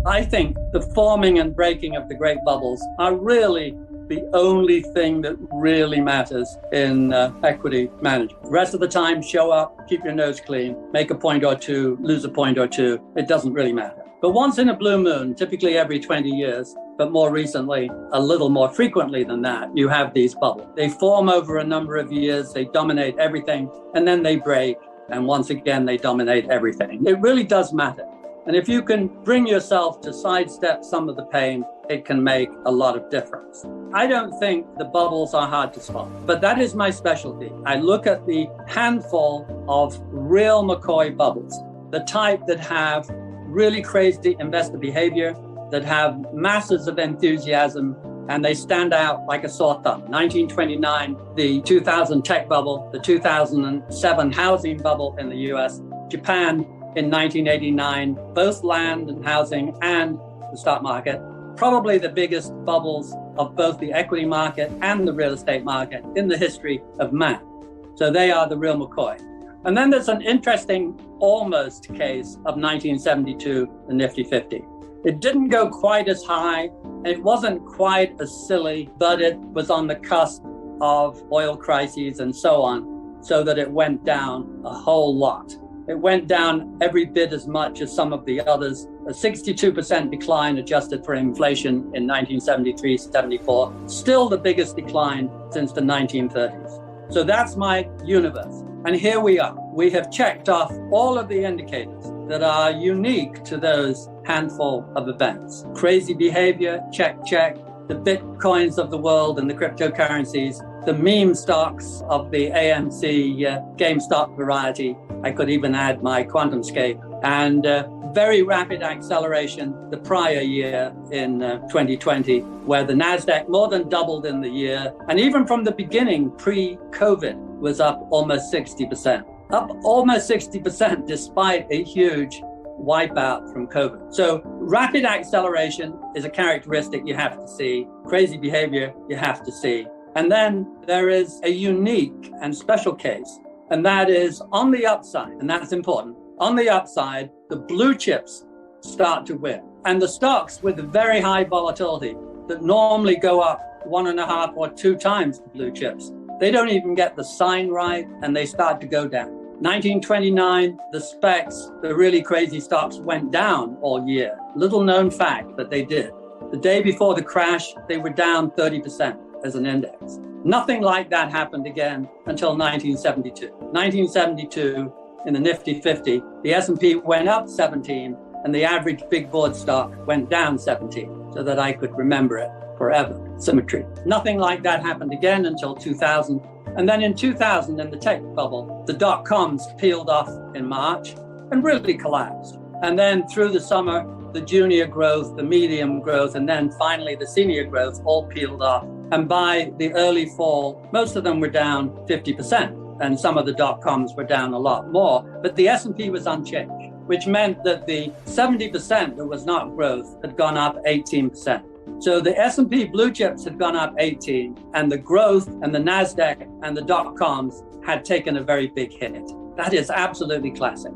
I think the forming and breaking of the great bubbles are really the only thing that really matters in equity management. The rest of the time, show up, keep your nose clean, make a point or two, lose a point or two. It doesn't really matter. But once in a blue moon, typically every 20 years, but more recently, a little more frequently than that, you have these bubbles. They form over a number of years, they dominate everything, and then they break, and once again, they dominate everything. It really does matter. And if you can bring yourself to sidestep some of the pain, it can make a lot of difference. I don't think the bubbles are hard to spot, but that is my specialty. I look at the handful of real McCoy bubbles, the type that have really crazy investor behavior, that have masses of enthusiasm, and they stand out like a sore thumb. 1929, the 2000 tech bubble, the 2007 housing bubble in the US, Japan, in 1989, both land and housing and the stock market, probably the biggest bubbles of both the equity market and the real estate market in the history of man. So they are the real McCoy. And then there's an interesting almost case of 1972, the Nifty 50. It didn't go quite as high. It wasn't quite as silly, but it was on the cusp of oil crises and so on, so that it went down a whole lot. It went down every bit as much as some of the others. A 62% decline adjusted for inflation in 1973-74, still the biggest decline since the 1930s. So that's my universe. And here we are. We have checked off all of the indicators that are unique to those handful of events. Crazy behavior, check, check. The Bitcoins of the world and the cryptocurrencies, the meme stocks of the AMC GameStop variety. I could even add my QuantumScape, and very rapid acceleration the prior year in 2020, where the NASDAQ more than doubled in the year. And even from the beginning, pre-COVID, was up almost 60%. Up almost 60% despite a huge wipeout from COVID. So rapid acceleration is a characteristic you have to see. Crazy behavior you have to see. And then there is a unique and special case, and that is on the upside, and that's important. On the upside, the blue chips start to win. And the stocks with very high volatility that normally go up 1.5 or 2 times the blue chips, they don't even get the sign right, and they start to go down. 1929, the specs, the really crazy stocks went down all year. Little known fact, but they did. The day before the crash, they were down 30% as an index. Nothing like that happened again until 1972. 1972, in the Nifty 50, the S&P went up 17 and the average big board stock went down 17, so that I could remember it forever. Symmetry. Nothing like that happened again until 2000. And then in 2000, in the tech bubble, the dot-coms peeled off in March and really collapsed. And then through the summer, the junior growth, the medium growth, and then finally the senior growth all peeled off. And by the early fall, most of them were down 50%. And some of the dot-coms were down a lot more. But the S&P was unchanged, which meant that the 70% that was not growth had gone up 18%. So the S&P blue chips had gone up 18, and the growth and the NASDAQ and the dot-coms had taken a very big hit. That is absolutely classic.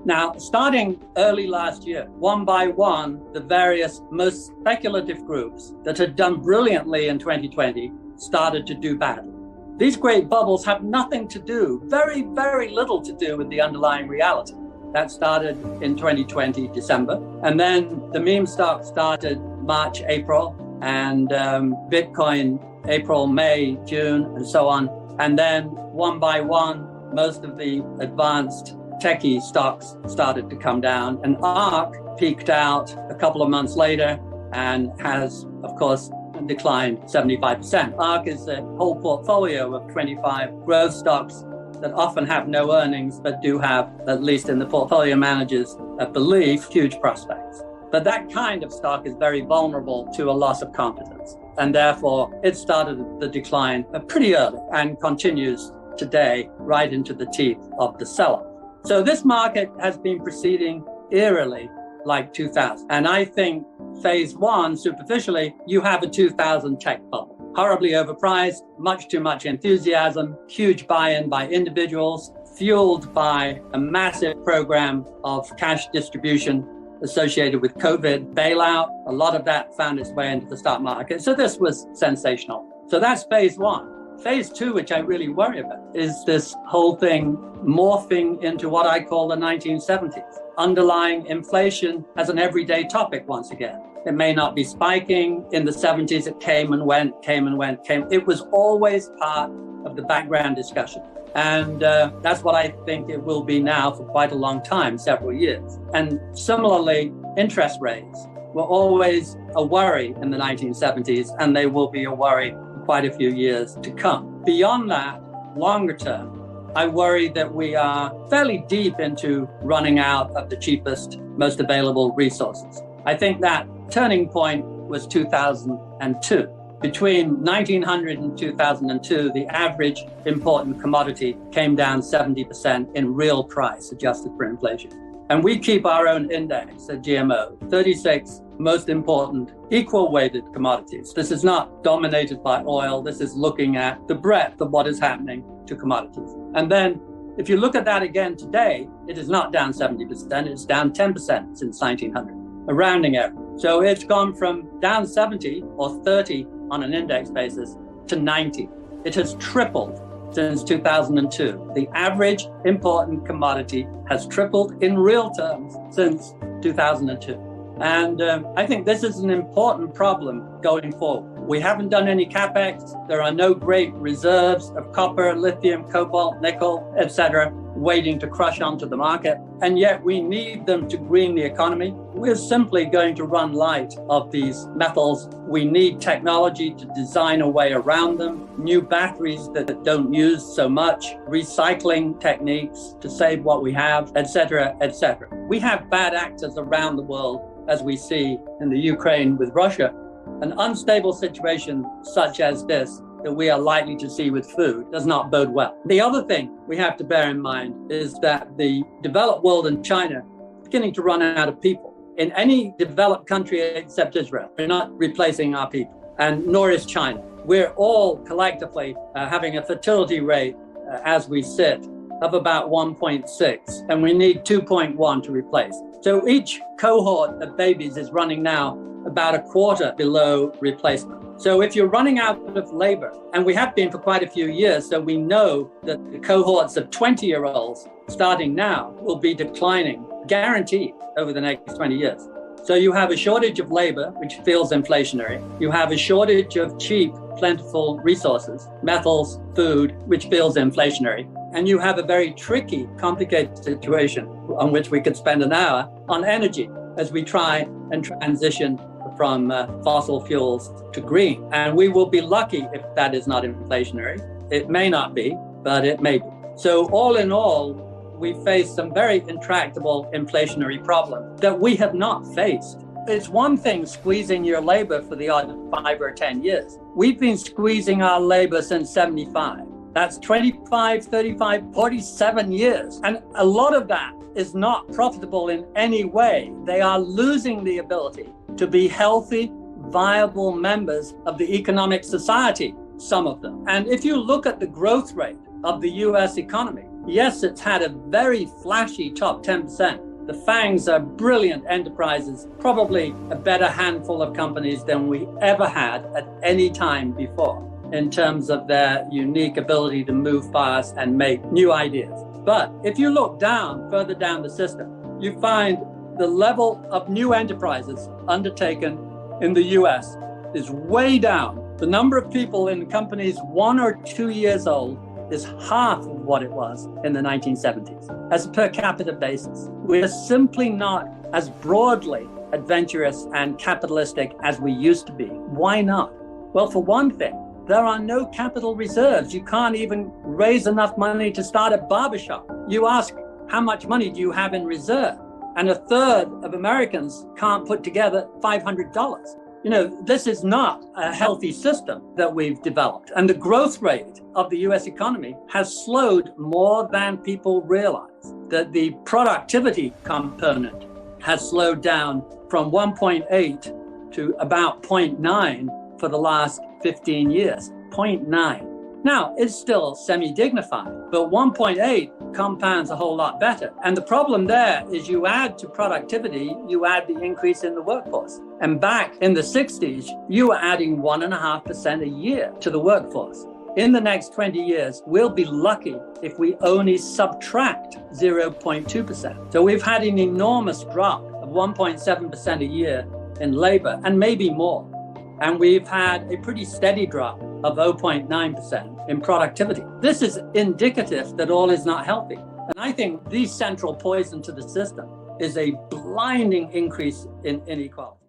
Now, starting early last year, one by one, the various most speculative groups that had done brilliantly in 2020 started to do badly. These great bubbles have nothing to do, very, very little to do with the underlying reality. That started in 2020, December. And then the meme stock started March, April, and Bitcoin, April, May, June, and so on. And then one by one, most of the advanced techie stocks started to come down. And ARK peaked out a couple of months later and has, of course, declined 75%. ARK is a whole portfolio of 25 growth stocks that often have no earnings, but do have, at least in the portfolio manager's belief, huge prospects. But that kind of stock is very vulnerable to a loss of confidence. And therefore, it started the decline pretty early and continues today right into the teeth of the seller. So this market has been proceeding eerily like 2000. And I think phase one, superficially, you have a 2000 tech bubble. Horribly overpriced, much too much enthusiasm, huge buy-in by individuals, fueled by a massive program of cash distribution associated with COVID bailout. A lot of that found its way into the stock market. So this was sensational. So that's phase one. Phase two, which I really worry about, is this whole thing morphing into what I call the 1970s. Underlying inflation as an everyday topic once again. It may not be spiking. In the 70s, it came and went. It was always part of the background discussion. And that's what I think it will be now for quite a long time, several years. And similarly, interest rates were always a worry in the 1970s, and they will be a worry for quite a few years to come. Beyond that, longer term, I worry that we are fairly deep into running out of the cheapest, most available resources. I think that turning point was 2002. Between 1900 and 2002, the average important commodity came down 70% in real price, adjusted for inflation. And we keep our own index at GMO, 36 most important equal weighted commodities. This is not dominated by oil. This is looking at the breadth of what is happening to commodities. And then if you look at that again today, it is not down 70%, it's down 10% since 1900, a rounding error. So it's gone from down 70 or 30 on an index basis to 90. It has tripled since 2002. The average important commodity has tripled in real terms since 2002. And I think this is an important problem going forward. We haven't done any capex. There are no great reserves of copper, lithium, cobalt, nickel, etc., waiting to crush onto the market. And yet we need them to green the economy. We're simply going to run light of these metals. We need technology to design a way around them, new batteries that don't use so much, recycling techniques to save what we have, etc., etc. We have bad actors around the world, as we see in the Ukraine with Russia. An unstable situation such as this that we are likely to see with food does not bode well. The other thing we have to bear in mind is that the developed world and China are beginning to run out of people. In any developed country except Israel, we're not replacing our people, and nor is China. We're all collectively having a fertility rate as we sit of about 1.6, and we need 2.1 to replace. So each cohort of babies is running now about a quarter below replacement. So if you're running out of labor, and we have been for quite a few years, so we know that the cohorts of 20-year-olds starting now will be declining, guaranteed, over the next 20 years. So you have a shortage of labor, which feels inflationary. You have a shortage of cheap, plentiful resources, metals, food, which feels inflationary. And you have a very tricky, complicated situation on which we could spend an hour on energy as we try and transition from fossil fuels to green. And we will be lucky if that is not inflationary. It may not be, but it may be. So all in all, we face some very intractable inflationary problems that we have not faced. It's one thing squeezing your labor for the odd 5 or 10 years. We've been squeezing our labor since 75. That's 25, 35, 47 years. And a lot of that is not profitable in any way. They are losing the ability to be healthy, viable members of the economic society, some of them. And if you look at the growth rate of the US economy, yes, it's had a very flashy top 10%. The FANGs are brilliant enterprises, probably a better handful of companies than we ever had at any time before in terms of their unique ability to move fast and make new ideas. But if you look down, further down the system, you find the level of new enterprises undertaken in the US is way down. The number of people in companies 1 or 2 years old is half of what it was in the 1970s as a per capita basis. We're simply not as broadly adventurous and capitalistic as we used to be. Why not? Well, for one thing, there are no capital reserves. You can't even raise enough money to start a barbershop. You ask, how much money do you have in reserve? And a third of Americans can't put together $500. You know, this is not a healthy system that we've developed. And the growth rate of the US economy has slowed more than people realize. That the productivity component has slowed down from 1.8 to about 0.9 for the last 15 years, 0.9. Now, it's still semi-dignified, but 1.8 compounds a whole lot better. And the problem there is you add to productivity, you add the increase in the workforce. And back in the 60s, you were adding 1.5% a year to the workforce. In the next 20 years, we'll be lucky if we only subtract 0.2%. So we've had an enormous drop of 1.7% a year in labor, and maybe more. And we've had a pretty steady drop of 0.9% in productivity. This is indicative that all is not healthy. And I think the central poison to the system is a blinding increase in inequality.